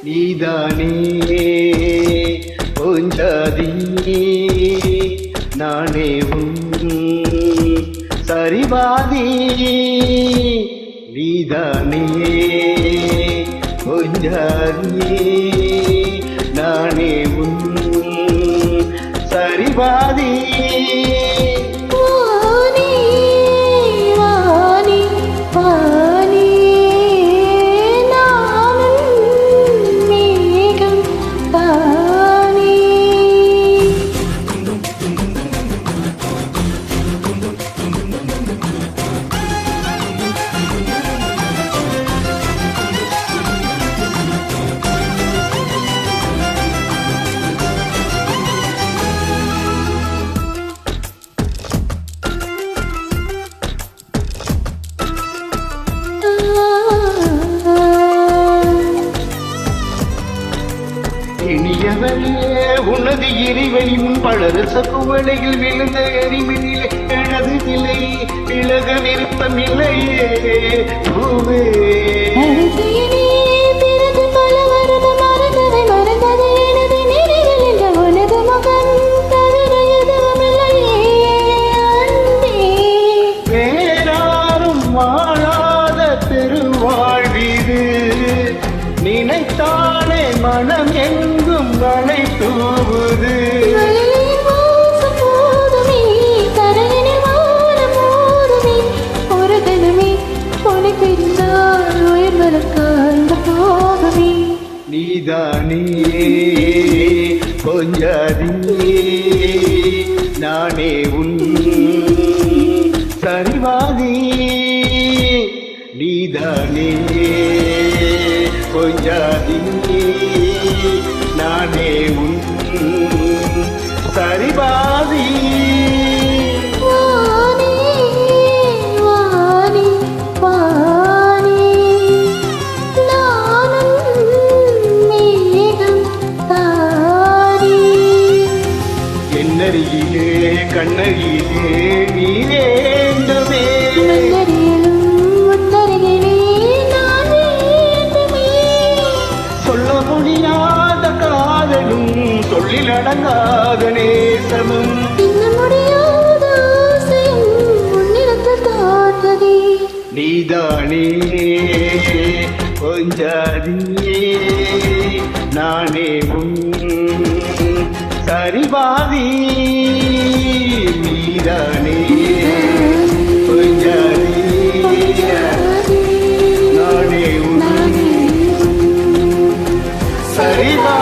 நீதானே பொஞ்சாதி நானே சரிவாதி நீதானே பொஞ்சாதி நானே சரிவாதி இனியவரே உனது இறைவனி முன் பலரச குவளையில் விழுந்த அறிவினிலே எனது நிலை விலக விருப்பமில்லையே பூவே வேறாரும் வாழாத பெருவாழ்வீது நினைத்தானே மனம் எங்கும் மழை தூவுது நீதானே பொஞ்சாதி நானே சரிவாதி நீதானே பொஞ்சாதி நானே சரிவாதி என்னருகிலே கண்ணருகிலே நீ வேண்டுமே சொல்ல முடியாத காதலும் சொல்லில் அடங்காத நேசமும் நீதானே பொஞ்சாதி நானே சரிவாதி நீதானே பொஞ்சாதி நானே சரிவாதி